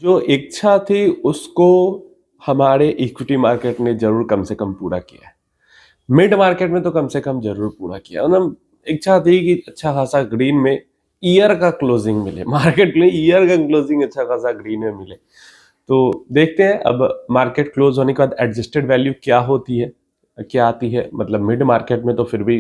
जो इच्छा थी उसको हमारे इक्विटी मार्केट ने ज़रूर कम से कम पूरा किया है। मिड मार्केट में तो कम से कम ज़रूर पूरा किया। मतलब इच्छा थी कि अच्छा खासा ग्रीन में ईयर का क्लोजिंग मिले, मार्केट में ईयर का क्लोजिंग अच्छा खासा ग्रीन में मिले। तो देखते हैं अब मार्केट क्लोज होने के बाद एडजस्टेड वैल्यू क्या होती है, क्या आती है। मतलब मिड मार्केट में तो फिर भी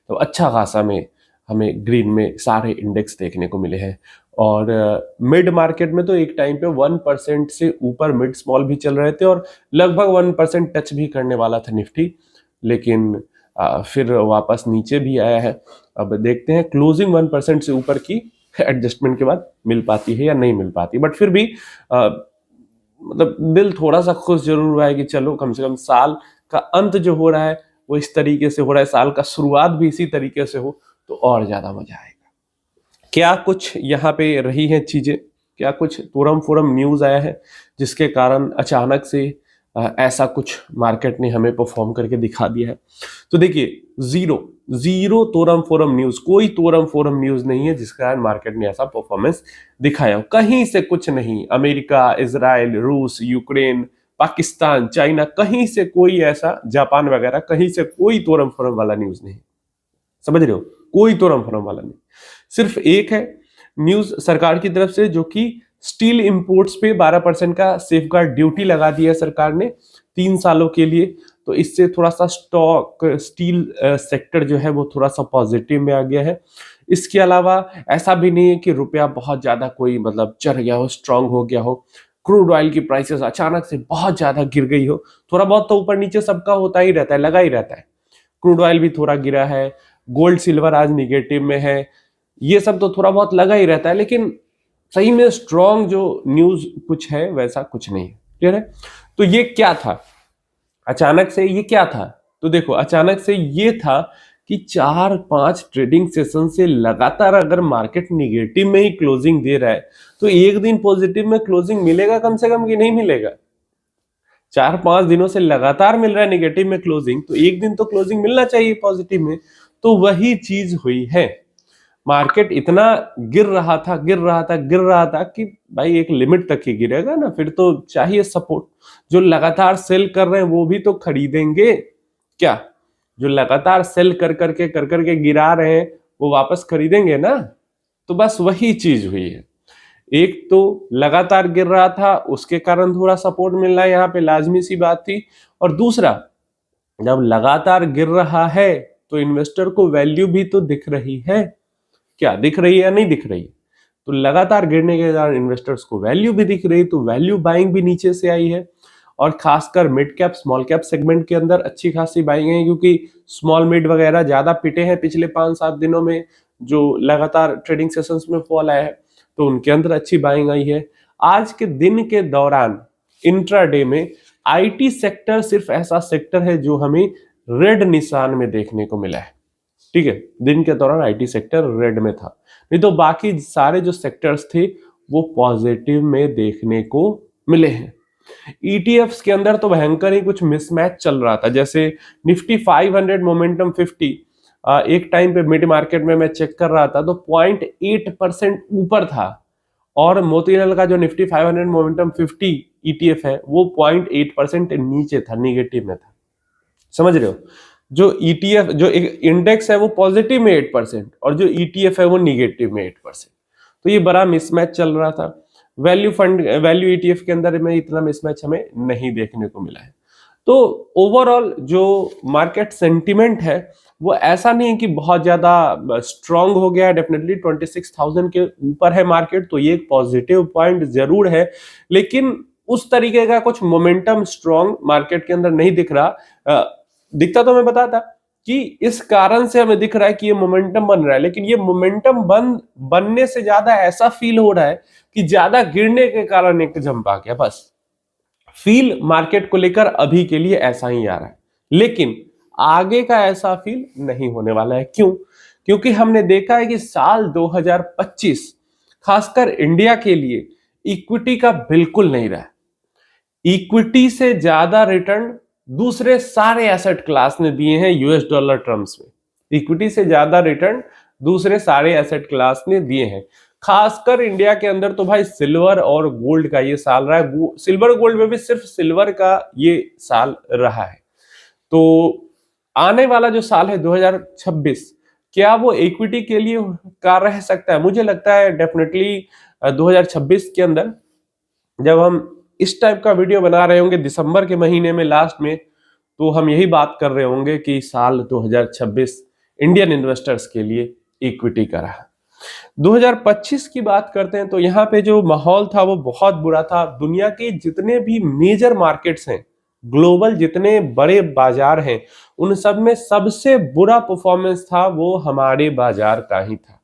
तो अच्छा खासा में हमें ग्रीन में सारे इंडेक्स देखने को मिले हैं। और मिड मार्केट में तो एक टाइम पे 1% से ऊपर मिड स्मॉल भी चल रहे थे और लगभग 1% टच भी करने वाला था निफ्टी, लेकिन फिर वापस नीचे भी आया है। अब देखते हैं क्लोजिंग 1% से ऊपर की एडजस्टमेंट के बाद मिल पाती है या नहीं मिल पाती। बट फिर भी मतलब दिल थोड़ा सा खुश जरूर हुआ है कि चलो कम से कम साल का अंत जो हो रहा है वो इस तरीके से हो रहा है, साल का शुरुआत भी इसी तरीके से हो तो और ज्यादा मजा आएगा। क्या कुछ यहाँ पे रही हैं चीजें, क्या कुछ तुरम फुरम न्यूज आया है जिसके कारण अचानक से ऐसा कुछ मार्केट ने हमें परफॉर्म करके दिखा दिया है। तो देखिए जीरो जीरो तोरम फोरम न्यूज, कोई तोरम फोरम न्यूज नहीं है जिसके कारण मार्केट ने ऐसा परफॉर्मेंस दिखाया हो। कहीं से कुछ नहीं, अमेरिका, इजराइल, रूस, यूक्रेन, पाकिस्तान, चाइना, कहीं से कोई ऐसा, जापान वगैरह, कहीं से कोई तोरम फोरम वाला न्यूज नहीं। समझ रहे हो, कोई तोरम फोरम वाला नहीं। सिर्फ एक है न्यूज सरकार की तरफ से, जो कि स्टील इंपोर्ट्स पे 12% का सेफगार्ड ड्यूटी लगा दिया है सरकार ने 3 सालों के लिए। तो इससे थोड़ा सा स्टॉक स्टील सेक्टर जो है वो थोड़ा सा पॉजिटिव में आ गया है। इसके अलावा ऐसा भी नहीं है कि रुपया बहुत ज्यादा कोई मतलब चढ़ गया हो, स्ट्रांग हो गया हो। क्रूड ऑयल की प्राइसेस अचानक से बहुत ज्यादा गिर गई हो, थोड़ा बहुत तो ऊपर नीचे सबका होता ही रहता है, लगा ही रहता है। क्रूड ऑयल भी थोड़ा गिरा है, गोल्ड सिल्वर आज निगेटिव में है, ये सब तो थोड़ा बहुत लगा ही रहता है, लेकिन सही में स्ट्रॉन्ग जो न्यूज कुछ है वैसा कुछ नहीं है। क्लियर है। तो ये क्या था अचानक से, ये क्या था? तो देखो अचानक से ये था कि 4-5 ट्रेडिंग सेशन से लगातार अगर मार्केट निगेटिव में ही क्लोजिंग दे रहा है तो एक दिन पॉजिटिव में क्लोजिंग मिलेगा कम से कम कि नहीं मिलेगा? 4-5 दिनों से लगातार मिल रहा है निगेटिव में क्लोजिंग, तो एक दिन तो क्लोजिंग मिलना चाहिए पॉजिटिव में। तो वही चीज हुई है। मार्केट इतना गिर रहा था कि भाई एक लिमिट तक ही गिरेगा ना, फिर तो चाहिए सपोर्ट। जो लगातार सेल कर रहे हैं वो भी तो खरीदेंगे क्या? जो लगातार सेल कर करके गिरा रहे हैं वो वापस खरीदेंगे ना? तो बस वही चीज हुई है। एक तो लगातार गिर रहा था उसके कारण थोड़ा सपोर्ट मिलना यहाँ पे लाजमी सी बात थी, और दूसरा जब लगातार गिर रहा है तो इन्वेस्टर को वैल्यू भी तो दिख रही है। क्या दिख रही है या नहीं दिख रही है? तो लगातार गिरने के कारण इन्वेस्टर्स को वैल्यू भी दिख रही है, तो वैल्यू बाइंग भी नीचे से आई है। और खासकर mid cap small cap segment के अंदर अच्छी खासी बाइंग है, क्योंकि स्मॉल मिड वगैरह ज्यादा पिटे हैं पिछले 5-7 दिनों में, जो लगातार ट्रेडिंग सेशंस में फॉल आया है, तो उनके अंदर अच्छी बाइंग आई है। आज के दिन के दौरान इंट्राडे में आईटी सेक्टर सिर्फ ऐसा सेक्टर है जो हमें रेड निशान में देखने को मिला है। ठीक है, दिन के दौरान आईटी सेक्टर रेड में था, नहीं तो बाकी सारे जो सेक्टर्स थे वो पॉजिटिव में देखने को मिले हैं। ईटीएफ्स के अंदर तो भयंकर ही कुछ मिसमैच चल रहा था। जैसे निफ्टी 500 मोमेंटम 50 एक टाइम पे मिड मार्केट में मैं चेक कर रहा था तो 0.8% ऊपर था, और मोतीलाल का जो निफ्टी 500 मोमेंटम 50 ईटीएफ है वो 0.8% नीचे था, निगेटिव में था। समझ रहे हो, जो ईटीएफ जो इंडेक्स है वो पॉजिटिव में 8% और जो ईटीएफ है वो निगेटिव में 8%। तो ये बड़ा मिसमैच चल रहा था। वैल्यू ईटीएफ के अंदर में इतना मिसमैच हमें नहीं देखने को मिला है। तो ओवरऑल जो मार्केट सेंटिमेंट है वो ऐसा नहीं है कि बहुत ज्यादा स्ट्रांग हो गया है। डेफिनेटली 26,000 के ऊपर है मार्केट, तो ये एक पॉजिटिव पॉइंट जरूर है, लेकिन उस तरीके का कुछ मोमेंटम स्ट्रांग मार्केट के अंदर नहीं दिख रहा। दिखता तो मैं बताता कि इस कारण से हमें दिख रहा है कि ये मोमेंटम बन रहा है, लेकिन ये मोमेंटम बनने से ज्यादा ऐसा फील हो रहा है कि ज्यादा गिरने के कारण एक जंप आ गया। बस फील मार्केट को लेकर अभी के लिए ऐसा ही आ रहा है, लेकिन आगे का ऐसा फील नहीं होने वाला है। क्यों? क्योंकि हमने देखा है कि साल 2025 खासकर इंडिया के लिए इक्विटी का बिल्कुल नहीं रहा। इक्विटी से ज्यादा रिटर्न दूसरे सारे एसेट क्लास ने दिए हैं यूएस डॉलर टर्म्स में। इक्विटी से ज्यादा रिटर्न दूसरे सारे एसेट क्लास ने दिए हैं। खासकर इंडिया के अंदर तो भाई सिल्वर और गोल्ड का ये साल रहा है। सिल्वर गोल्ड में भी सिर्फ सिल्वर का ये साल रहा है। तो आने वाला जो साल है 2026, क्या वो इक्विटी के लिए का रह सकता है? मुझे लगता है डेफिनेटली 2026 के अंदर जब हम इस टाइप का वीडियो बना रहे होंगे दिसंबर के महीने में लास्ट में, तो हम यही बात कर रहे होंगे कि साल 2026 इंडियन इन्वेस्टर्स के लिए इक्विटी का रहा। 2025 की बात करते हैं तो यहाँ पे जो माहौल था वो बहुत बुरा था। दुनिया के जितने भी मेजर मार्केट्स हैं, ग्लोबल जितने बड़े बाजार हैं, उन सब में सबसे बुरा परफॉर्मेंस था वो हमारे बाजार का ही था।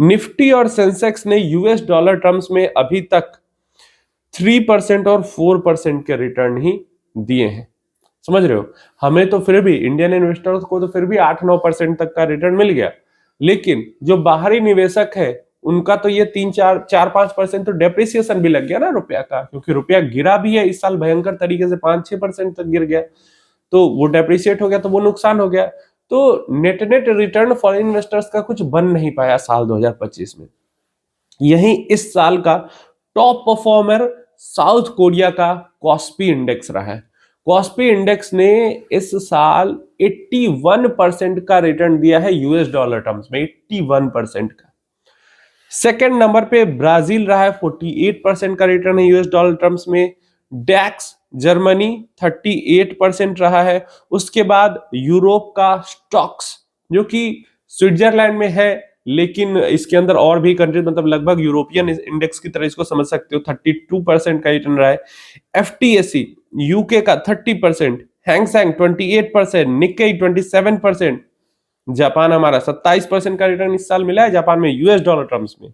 निफ्टी और सेंसेक्स ने यूएस डॉलर टर्म्स में अभी तक 3% और 4% के रिटर्न ही दिए हैं। समझ रहे हो? हमें तो फिर भी इंडियन इन्वेस्टर्स को तो फिर भी 8-9% तक का रिटर्न मिल गया, लेकिन जो बाहरी निवेशक है उनका तो ये 3-4-5% तो डेप्रिसिएशन भी लग गया ना रुपया का, क्योंकि रुपया गिरा भी है इस साल भयंकर तरीके से, 5-6% तक गिर गया, तो वो डेप्रिसिएट हो गया, तो वो नुकसान हो गया। तो नेट रिटर्न फॉरेन इन्वेस्टर्स का कुछ बन नहीं पाया साल 2025 में। यही इस साल का टॉप परफॉर्मर साउथ कोरिया का कॉस्पी इंडेक्स रहा है। कॉस्पी इंडेक्स ने इस साल 81% का रिटर्न दिया है यूएस डॉलर टर्म्स में, 81% का। सेकंड नंबर पे ब्राजील रहा है, 48% का रिटर्न है यूएस डॉलर टर्म्स में। डैक्स जर्मनी 38% रहा है। उसके बाद यूरोप का स्टॉक्स, जो कि स्विट्जरलैंड में है लेकिन इसके अंदर और भी कंट्रीज, मतलब लगभग यूरोपियन इंडेक्स की तरह इसको समझ सकते हो, 32% का रिटर्न रहा है। एफटीएसई यूके का 30%, हैंगसेंग 28%, निक्केई 27%, जापान हमारा 27% का रिटर्न इस साल मिला है जापान में यूएस डॉलर टर्म्स में।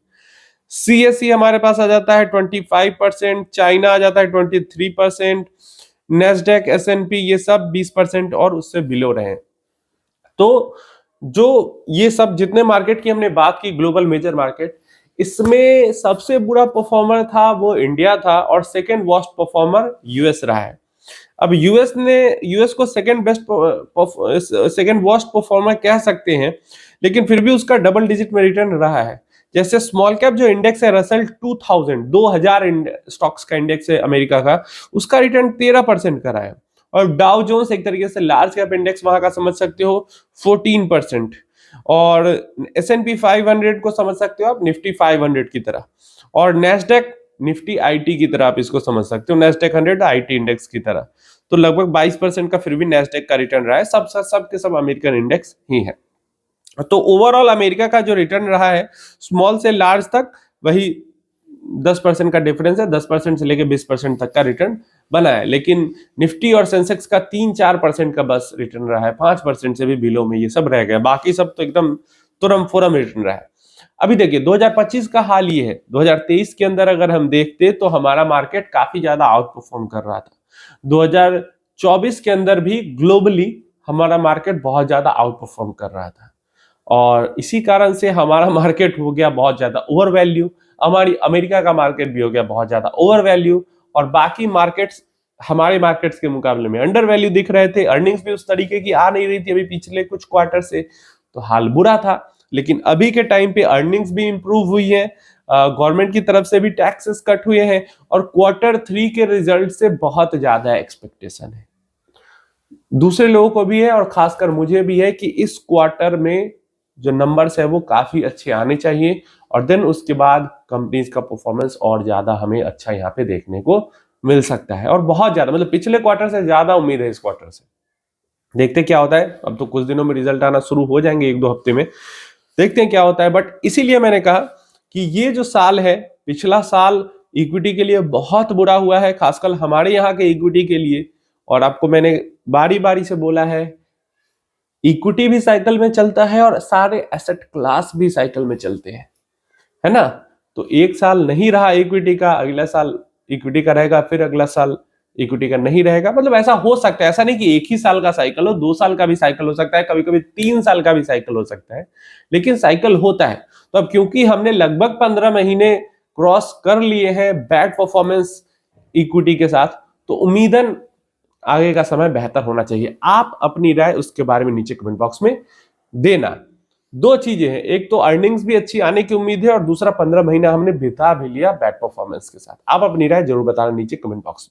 सीएसई हमारे पास आ जाता है 25%, चाइना आ जाता है 23%, नेस्डेक एसएनपी ये सब 20% और उससे बिलो रहे। तो जो ये सब जितने मार्केट की हमने बात की, ग्लोबल मेजर मार्केट, इसमें सबसे बुरा परफॉर्मर था वो इंडिया था और सेकेंड वर्स्ट परफॉर्मर यूएस रहा है। अब यूएस को सेकेंड वर्स्ट परफॉर्मर कह सकते हैं, लेकिन फिर भी उसका डबल डिजिट में रिटर्न रहा है। जैसे स्मॉल कैप जो इंडेक्स है रसेल 2000 स्टॉक्स का इंडेक्स है अमेरिका का, उसका रिटर्न 13% का रहा है। और डाउ जोन्स एक तरीके से लार्ज कैप इंडेक्स वहां का समझ सकते हो, 14%। और S&P 500 को समझ सकते हो आप निफ्टी 500 की तरह, और नेस्डेक निफ्टी आईटी की तरह आप इसको समझ सकते हो, नेस्डेक 100 आईटी इंडेक्स की तरह। तो लगभग 22% का फिर भी नेस्डेक का रिटर्न रहा है। सब के सब अमेरिकन इंडेक्स ही है। तो ओवरऑल अमेरिका का जो रिटर्न रहा है स्मॉल से लार्ज तक, वही 10% का डिफरेंस है, 10% से लेकर 20% तक का रिटर्न बना है। लेकिन निफ्टी और सेंसेक्स का 3-4% का बस रिटर्न रहा है, 5% से भी बिलो में ये सब रह गया। बाकी सब तो एकदम तुरम फुरम रिटर्न रहा है। अभी देखिए 2025 का हाल ये है, 2023 के अंदर अगर हम देखते तो हमारा मार्केट काफी ज्यादा आउट परफॉर्म कर रहा था। 2024 के अंदर भी ग्लोबली हमारा मार्केट बहुत ज्यादा आउट परफॉर्म कर रहा था, और इसी कारण से हमारा मार्केट हो गया बहुत ज्यादा ओवर वैल्यू। हमारी अमेरिका का मार्केट भी हो गया बहुत ज्यादा ओवर वैल्यू, और बाकी मार्केट्स हमारे मार्केट्स के मुकाबले में अंडर वैल्यू दिख रहे थे। अर्निंग्स भी उस तरीके की आ नहीं रही थी अभी पिछले कुछ क्वार्टर से, तो हाल बुरा था। लेकिन अभी के टाइम पे अर्निंग्स भी इंप्रूव हुई है, गवर्नमेंट की तरफ से भी टैक्सेस कट हुए हैं, और Q3 के रिजल्ट से बहुत ज्यादा एक्सपेक्टेशन है दूसरे लोगों को भी है, और खासकर मुझे भी है कि इस क्वार्टर में जो नंबर्स है वो काफी अच्छे आने चाहिए, और देन उसके बाद कंपनीज का परफॉर्मेंस और ज्यादा हमें अच्छा यहाँ पे देखने को मिल सकता है, और बहुत ज्यादा, मतलब पिछले क्वार्टर से ज्यादा उम्मीद है इस क्वार्टर से। देखते क्या होता है, अब तो कुछ दिनों में रिजल्ट आना शुरू हो जाएंगे, 1-2 हफ्ते में, देखते हैं क्या होता है। बट इसीलिए मैंने कहा कि ये जो साल है, पिछला साल इक्विटी के लिए बहुत बुरा हुआ है, खासकर हमारे यहाँ के इक्विटी के लिए। और आपको मैंने बारी बारी से बोला है, इक्विटी भी साइकिल में चलता है और सारे एसेट क्लास भी साइकिल में चलते हैं, है ना। तो एक साल नहीं रहा इक्विटी का, अगला साल इक्विटी का रहेगा, फिर अगला साल इक्विटी का नहीं रहेगा। मतलब ऐसा हो सकता है, ऐसा नहीं कि एक ही साल का साइकिल हो, 2 साल का भी साइकिल हो सकता है, कभी कभी 3 साल का भी साइकिल हो सकता है, लेकिन साइकिल होता है। तो अब क्योंकि हमने लगभग 15 महीने क्रॉस कर लिए हैं बैड परफॉर्मेंस इक्विटी के साथ, तो उम्मीदन आगे का समय बेहतर होना चाहिए। आप अपनी राय उसके बारे में नीचे कमेंट बॉक्स में देना। दो चीजें हैं, एक तो अर्निंग्स भी अच्छी आने की उम्मीद है और दूसरा 15 महीना हमने बिता भी लिया बैड परफॉर्मेंस के साथ। आप अपनी राय जरूर बताना नीचे कमेंट बॉक्स में।